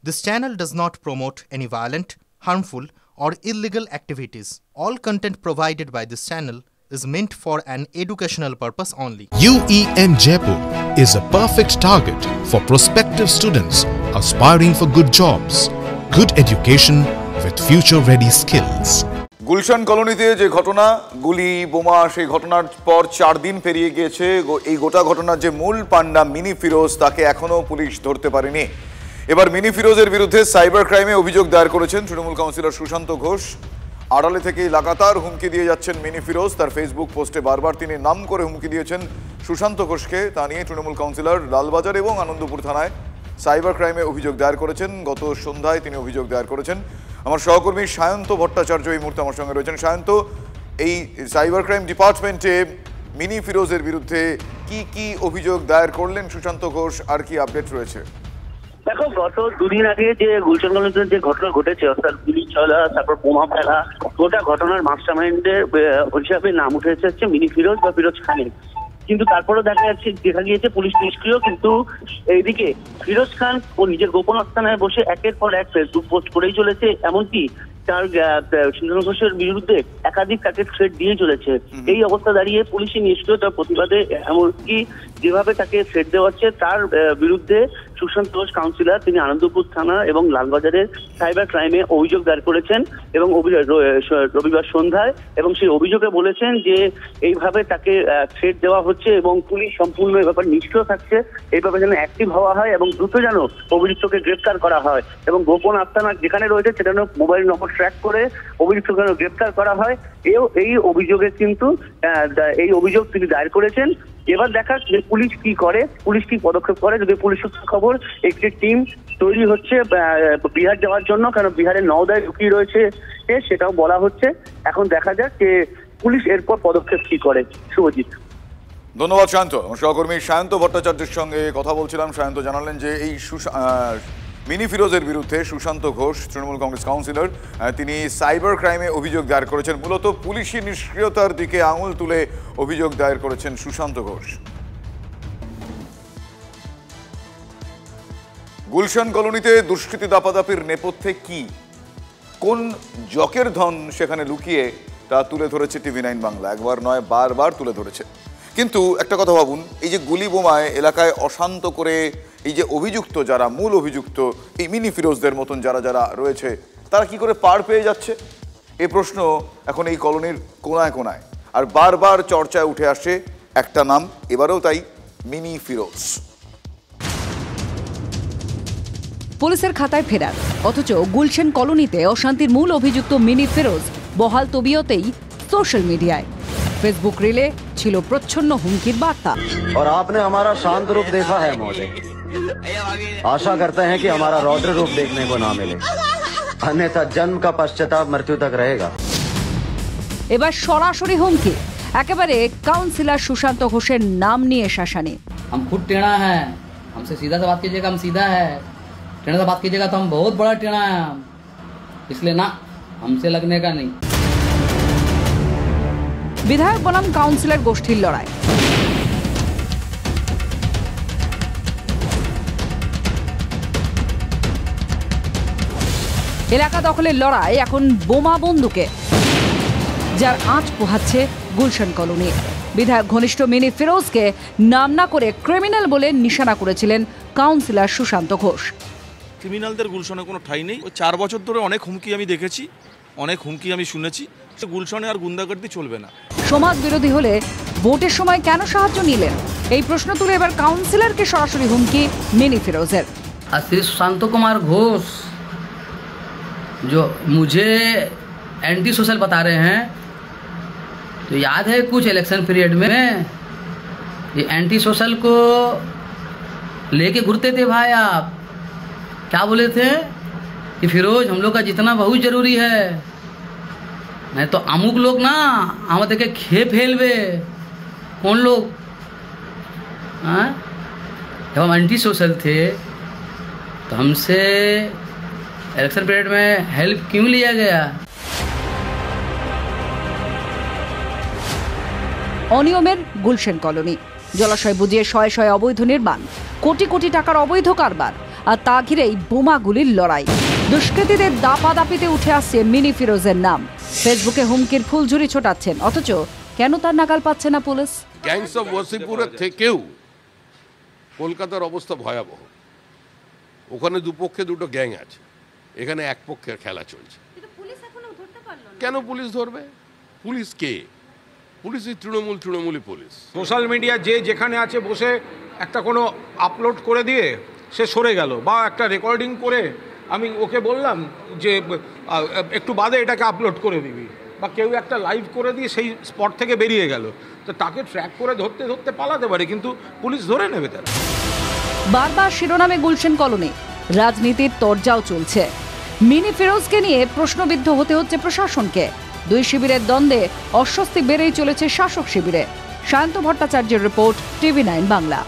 This channel does not promote any violent, harmful, or illegal activities. All content provided by this channel is meant for an educational purpose only. UEN Jaipur is a perfect target for prospective students aspiring for good jobs, good education with future-ready skills. Gulshan কলোনিতে যে ঘটনা গুলি বোমা সেই ঘটনার পর 4 দিন পেরিয়ে গিয়েছে। এই গোটা ঘটনার যে মূল পান্ডা মিনি ফিরোজ তাকে এখনো পুলিশ ধরতে পারেনি। এবার মিনি ফিরোজের বিরুদ্ধে সাইবার ক্রাইমে অভিযোগ দায়ের করেছেন তৃণমূল কাউন্সিলর সুশান্ত ঘোষ। আড়ালে থেকেই লাগাতার হুমকি দিয়ে যাচ্ছেন মিনি ফিরোজ। তার ফেসবুক পোস্টে বারবার তিনি নাম করে হুমকি দিয়েছেন সুশান্ত ঘোষকে। তা নিয়ে তৃণমূল কাউন্সিলর লালবাজার এবং আনন্দপুর থানায় সাইবার ক্রাইমে অভিযোগ দায়ের করেছেন। গত সন্ধ্যায় তিনি অভিযোগ দায়ের করেছেন। আমার সহকর্মী সায়ন্ত ভট্টাচার্য এই মুহূর্তে আমার সঙ্গে রয়েছেন। সায়ন্ত, এই সাইবার ক্রাইম ডিপার্টমেন্টে মিনি ফিরোজের বিরুদ্ধে কি কি অভিযোগ দায়ের করলেন সুশান্ত ঘোষ, আর কি আপডেট রয়েছে? দেখো, গত দুদিন আগে যে গুলশান কলোনিতে যে ঘটনা ঘটেছে, অর্থাৎ গুলি চলা, তারপর বোমা ফেলা, গোটা ঘটনার মাস্টারমাইন্ডের হিসাবে নাম উঠে এসেছে মিনি ফিরোজ বা ফিরোজ খানের। কিন্তু তারপরে দেখা গিয়েছে পুলিশ নিষ্ক্রিয়। কিন্তু এইদিকে ফিরোজ খান ও নিজের গোপন আস্তানায় বসে একের পর এক ফেসবুক পোস্ট করেই চলেছে, এমনকি তার সুশান্ত ঘোষের বিরুদ্ধে একাধিক তাকে থ্রেট দিয়ে চলেছে। এই অবস্থা দাঁড়িয়ে পুলিশের নিষ্ক্রিয়তার প্রতিবাদে, এমনকি যেভাবে তাকে থ্রেট দেওয়া হচ্ছে তার বিরুদ্ধে সুশান্ত ঘোষ কাউন্সিলর তিনি আনন্দপুর থানা এবং লালবাজারের সাইবার ক্রাইমে অভিযোগ দায়ের করেছেন এবং রবিবার সন্ধ্যায়, এবং সেই অভিযোগে বলেছেন যে এইভাবে তাকে থ্রেট দেওয়া হচ্ছে এবং পুলিশ সম্পূর্ণ এ ব্যাপারে নিষ্ক্রিয় থাকছে। এই ব্যাপারে যেন অ্যাক্টিভ হওয়া হয় এবং দ্রুত যেন অভিযুক্তকে গ্রেপ্তার করা হয় এবং গোপন আস্তানা যেখানে রয়েছে সেটা মোবাইল নম্বর ট্র্যাক করে অভিযুক্তকে গ্রেপ্তার করা হয়। এই অভিযোগে কিন্তু এই অভিযোগ তিনি দায়ের করেছেন। এবার দেখা যে পুলিশ কি করে, পুলিশ কি পদক্ষেপ করে। যদি পুলিশ সূত্রে খবর একটি টিম তৈরি হচ্ছে বিহার যাওয়ার জন্য, কারণ বিহারের নওদায় লুকিয়ে রয়েছে সেটাও বলা হচ্ছে। এখন দেখা যাক যে পুলিশ এরপর পদক্ষেপ কি করে। শুভজিৎ, ধন্যবাদ সায়ন্ত। আমার সহকর্মী সায়ন্ত ভট্টাচার্যের সঙ্গে কথা বলছিলাম। সায়ন্ত জানালেন যে এই মিনি ফিরোজের বিরুদ্ধে সুশান্ত ঘোষ তৃণমূল কংগ্রেস কাউন্সিলর তিনি সাইবার ক্রাইমে অভিযোগ দায়ের করেছেন। মূলত পুলিশি নিষ্ক্রিয়তার দিকে আঙুল তুলে অভিযোগ দায়ের করেছেন সুশান্ত ঘোষ। গুলশান কলোনিতে দুষ্কৃতী দাপাদাপির নেপথ্যে কি, কোন জকের ধন সেখানে লুকিয়ে তা তুলে ধরেছে টিভি9 বাংলা। একবার নয়, বারবার তুলে ধরেছে। কিন্তু একটা কথা ভাবুন, এই যে গুলি বোমায় এলাকায় অশান্ত করে এই যে অভিযুক্ত, যারা মূল অভিযুক্ত এই মিনি ফিরোজদের মতন যারা রয়েছে, তারা কি করে পার পেয়ে যাচ্ছে? এই প্রশ্ন এখন এই কলোনির কোনায় কোনায়, আর বারবার চর্চায় উঠে আসে একটা নাম, এবারেও তাই, মিনি ফিরোজ। পুলিশের খাতায় ফেরার, অথচ গুলশান কলোনিতে অশান্তির মূল অভিযুক্ত মিনি ফিরোজ বহাল তবিয়তেই সোশ্যাল মিডিয়ায়। फेसबुक रिले छिलो प्रच्छन्न हुमकिर बार्ता। और आपने हमारा शांत रूप देखा है महोदय, आशा करते हैं कि हमारा रौद्र रूप देखने को ना मिले, अन्यथा जन्म का पश्चाताप मृत्यु तक रहेगा। এবার সরাসরি হুমকি, একেবারে কাউন্সিলর সুশান্ত ঘোষের নাম নিয়ে শাসানি। हम खुद टेढ़ा हैं, हमसे सीधा से बात कीजिएगा, हम सीधा है। टेढ़ा से बात कीजिएगा तो हम बहुत बड़ा टेढ़ा है, इसलिए ना हमसे लगने का नहीं। বিধায়ক বনাম কাউন্সিলর গোষ্ঠীর লড়াই। এলাকা দখলের লড়াই এখন বোমা বন্দুকে, যার আঁচ পোহাচ্ছে গুলশান কলোনি। বিধায়ক ঘনিষ্ঠ মিনি ফিরোজকে নাম না করে ক্রিমিনাল বলে নিশানা করেছিলেন কাউন্সিলর সুশান্ত ঘোষ। ক্রিমিনালদের গুলশানে কোনো ঠাঁই নেই। 4 বছর ধরে অনেক হুমকি আমি দেখেছি, অনেক হুমকি আমি শুনেছি। গুলশানে আর গুন্ডাগর্দি চলবে না। সমাজ বিরোধী হলে ভোটের সময় কেন সাহায্য নিলেন, এই প্রশ্ন তুলে এবার কাউন্সিলরকে সরাসরি হুমকি মিনি ফিরোজের। श्री सुशांत कुमार घोष जो मुझे एंटी सोशल बता रहे हैं, तो याद है कुछ इलेक्शन पीरियड में ये एंटी सोशल को लेके घूरते थे भाई। आप क्या बोले थे कि फिरोज हम लोग का जितना बहुत जरूरी है, नहीं तो अमुक लोग ना हम देखे खे फैलवे। कौन लोग? जब हम एंटी सोशल थे तो हमसे इलेक्शन पीरियड में हेल्प क्यों लिया गया? অনিয়মের গুলশান কলোনি, জলাশয় বুঝিয়ে শয়ে শয়ে অবৈধ নির্মাণ, কোটি কোটি টাকার অবৈধ কারবার, আর তা ঘিরেই বোমাগুলির লড়াই। দুষ্কৃতীদের দাপাদাপিতে উঠে আসছে মিনি ফিরোজের নাম। ফেসবুকে হুমকির ফুলঝুরি ছোটাচ্ছেন, অথচ কেন তার নাগাল পাচ্ছে না পুলিশ? গ্যাংস অফ ওয়াসিপুরের থেকেও কলকাতার অবস্থা ভয়াবহ। ওখানে দুপক্ষে দুটো গ্যাং আছে, এখানে এক পক্ষের খেলা চলছে। কেন পুলিশ ধরবে? পুলিশ কে? পুলিশ তৃণমূলই পুলিশ। সোশ্যাল মিডিয়া যে যেখানে আছে বসে একটা কোনো আপলোড করে দিয়ে সে সরে গেল, বা একটা রেকর্ডিং করে আমি ওকে বললাম যে একটু বাদে এটাকে আপলোড করে দিবি, বা কেউ একটা লাইভ করে দিয়ে সেই স্পট থেকে বেরিয়ে গেল, তো তাকে ট্র্যাক করে ধরতে ধরতে পালাতে পারে, কিন্তু পুলিশ ধরে নেবে তারা। বারবার শিরোনামে গুলশান কলোনি, রাজনীতির তরজাও চলছে। মিনি ফিরোজকে নিয়ে প্রশ্নবিদ্ধ হতে হচ্ছে প্রশাসনকে। দুই শিবিরের দ্বন্দ্বে অস্বস্তি বেড়েই চলেছে শাসক শিবিরে। সায়ন্ত ভট্টাচার্যের রিপোর্ট, TV9 বাংলা।